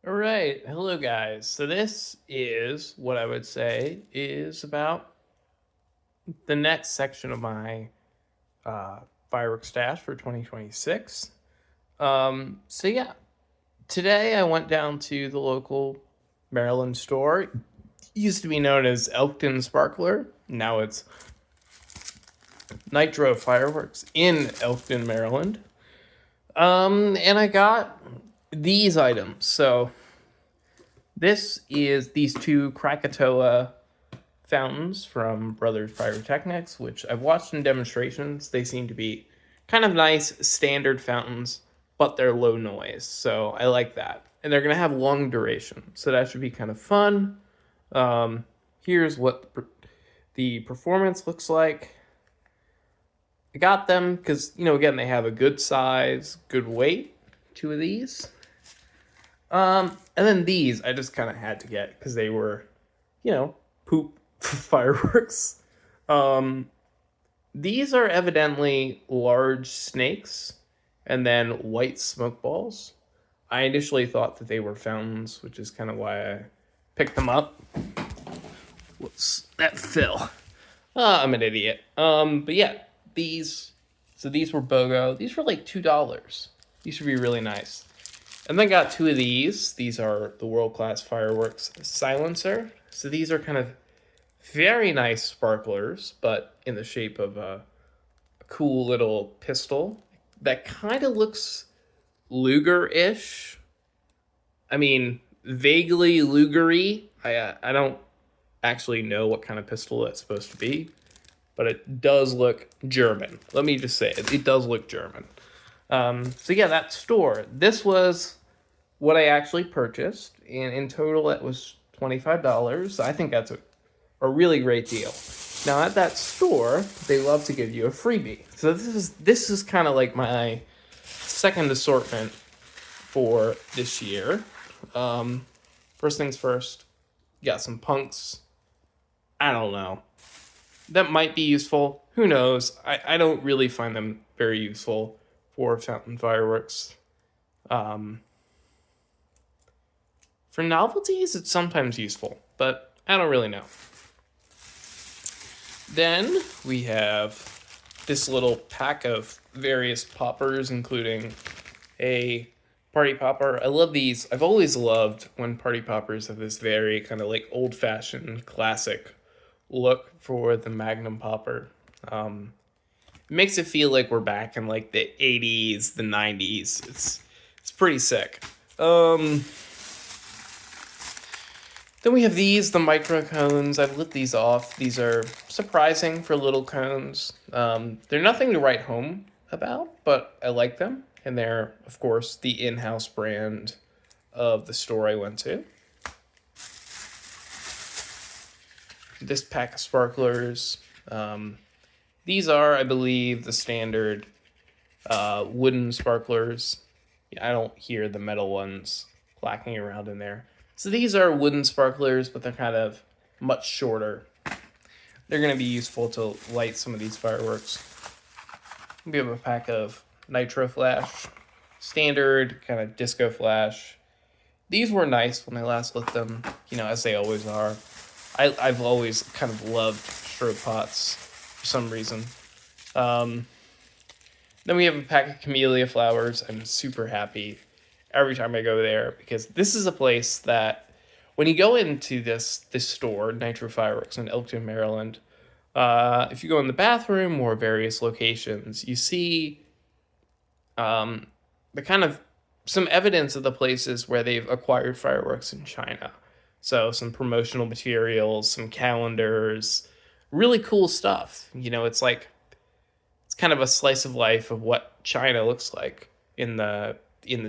All right. Hello, guys. So, this is what I would say is about the next section of my uh, fireworks stash for 2026. Yeah, today I went down to the local Maryland store. It used to be known as Elkton Sparkler. Now it's Nitro Fireworks in Elkton, Maryland. And I got these items. So, this is these two Krakatoa fountains from Brothers Pyrotechnics, which I've watched in demonstrations. They seem to be kind of nice, standard fountains, but they're low noise. So I like that. And they're going to have long duration. So that should be kind of fun. Here's what the performance looks like. I got them because, again, they have a good size, good weight, two of these. And then these I just kind of had to get because they were, poop fireworks. Um, these are evidently large snakes and then white smoke balls. I initially thought that they were fountains, which is kind of why I picked them up. Whoops, that fell. I'm an idiot. But yeah, these. So these were BOGO. These were like $2. These should be really nice. And then got two of these. These are the World Class Fireworks Silencer. So these are kind of very nice sparklers, but in the shape of a cool little pistol that kind of looks Luger-ish. I mean, vaguely Luger-y. I don't actually know what kind of pistol that's supposed to be, but it does look German. Let me just say it does look German. So yeah, that store. This was what I actually purchased, and in total it was $25. I think that's a really great deal. Now at that store, they love to give you a freebie. So this is kind of like my second assortment for this year. First things first, got some punks. I don't know. That might be useful. Who knows? I don't really find them very useful for fountain fireworks. Um, for novelties, it's sometimes useful, but I don't really know. Then we have this little pack of various poppers, including a party popper. I love these. I've always loved when party poppers have this very kind of like old fashioned classic look for the Magnum popper. It makes it feel like we're back in like the 80s, the 90s. It's pretty sick. Then we have these, the micro cones. I've lit these off. These are surprising for little cones. They're nothing to write home about, but I like them. And they're, of course, the in house brand of the store I went to. This pack of sparklers. These are, I believe, the standard wooden sparklers. I don't hear the metal ones clacking around in there. So these are wooden sparklers, but they're kind of much shorter. They're going to be useful to light some of these fireworks. We have a pack of nitro flash, standard kind of disco flash. These were nice when I last lit them, as they always are. I've always kind of loved strobe pots for some reason. Then we have a pack of camellia flowers. I'm super happy every time I go there because this is a place that when you go into this store, Nitro Fireworks in Elkton, Maryland, if you go in the bathroom or various locations, you see the kind of some evidence of the places where they've acquired fireworks in China. So some promotional materials, some calendars, really cool stuff. It's kind of a slice of life of what China looks like in the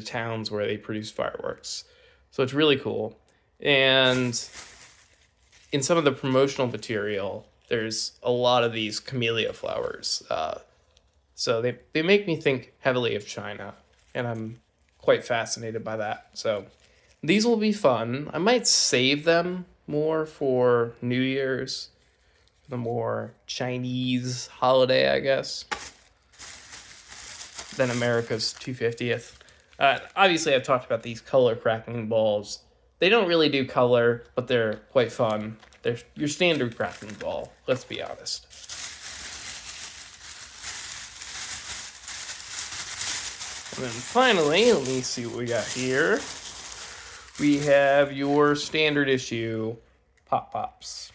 towns where they produce fireworks. So it's really cool. And in some of the promotional material, there's a lot of these camellia flowers. So they make me think heavily of China, and I'm quite fascinated by that. So these will be fun. I might save them more for New Year's, the more Chinese holiday, I guess, than America's 250th. Obviously, I've talked about these color cracking balls. They don't really do color, but they're quite fun. They're your standard cracking ball, let's be honest. And then finally, let me see what we got here. We have your standard issue Pop Pops,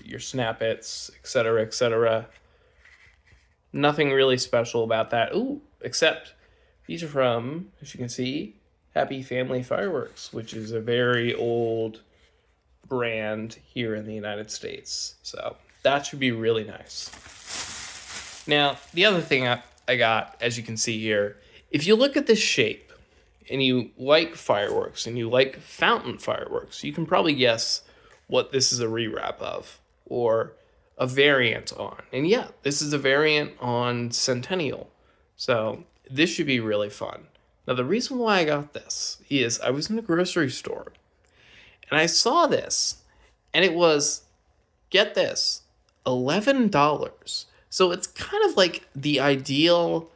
your Snap Its, etc., etc. Nothing really special about that. Ooh, except these are from, as you can see, Happy Family Fireworks, which is a very old brand here in the United States. So that should be really nice. Now, the other thing I got, as you can see here, if you look at this shape and you like fireworks and you like fountain fireworks, you can probably guess what this is a rewrap of or a variant on. And yeah, this is a variant on Centennial. So this should be really fun. Now, the reason why I got this is I was in a grocery store and I saw this and it was, get this, $11. So it's kind of like the ideal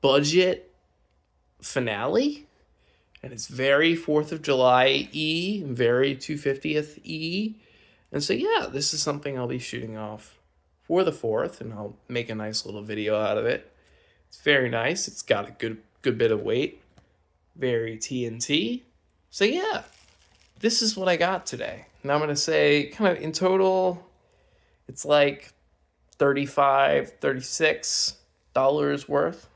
budget finale, and it's very 4th of July-y, very 250th-y. And so yeah, this is something I'll be shooting off for the 4th, and I'll make a nice little video out of it. It's very nice. It's got a good bit of weight. Very TNT. So yeah, this is what I got today. Now I'm going to say kind of in total, it's like $35, $36 worth.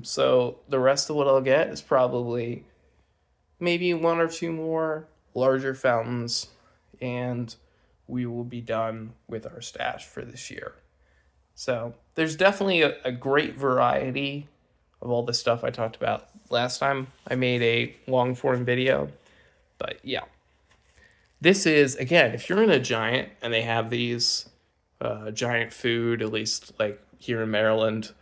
So the rest of what I'll get is probably maybe 1 or 2 more larger fountains, and we will be done with our stash for this year. So there's definitely a great variety of all the stuff I talked about last time I made a long form video. But yeah, this is, again, if you're in a Giant and they have these Giant food, at least like here in Maryland,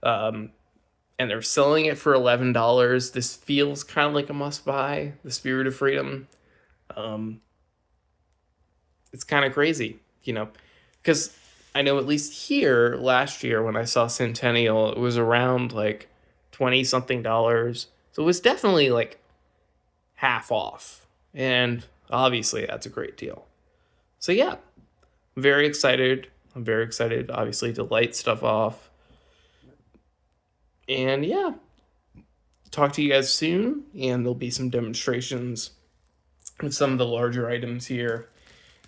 and they're selling it for $11. This feels kind of like a must-buy, the Spirit of Freedom. It's kind of crazy, because I know at least here last year when I saw Centennial, it was around like 20-something dollars. So it was definitely like half off. And obviously that's a great deal. So yeah, I'm very excited. Obviously, to light stuff off. And yeah, talk to you guys soon, and there'll be some demonstrations with some of the larger items here,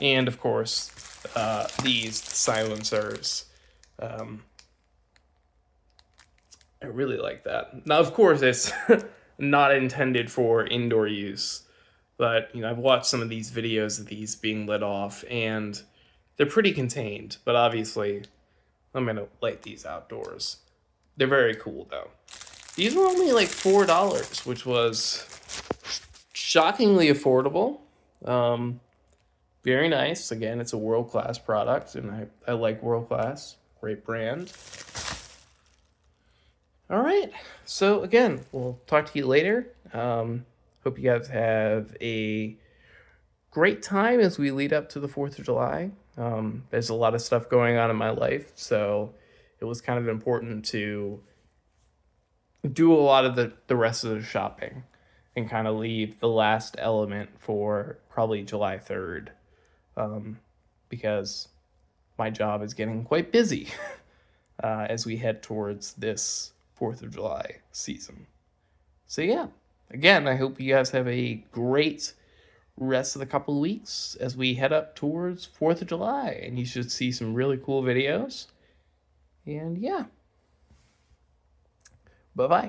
and of course these silencers. I really like that. Now, of course, it's not intended for indoor use, but I've watched some of these videos of these being lit off, and they're pretty contained. But obviously, I'm gonna light these outdoors. They're very cool, though. These were only like $4, which was shockingly affordable. Very nice. Again, it's a world-class product, and I like world-class. Great brand. All right. So, again, we'll talk to you later. Hope you guys have a great time as we lead up to the 4th of July. There's a lot of stuff going on in my life, so it was kind of important to do a lot of the rest of the shopping and kind of leave the last element for probably July 3rd, because my job is getting quite busy as we head towards this 4th of July season. So yeah, again, I hope you guys have a great rest of the couple of weeks as we head up towards 4th of July, and you should see some really cool videos. And yeah, bye-bye.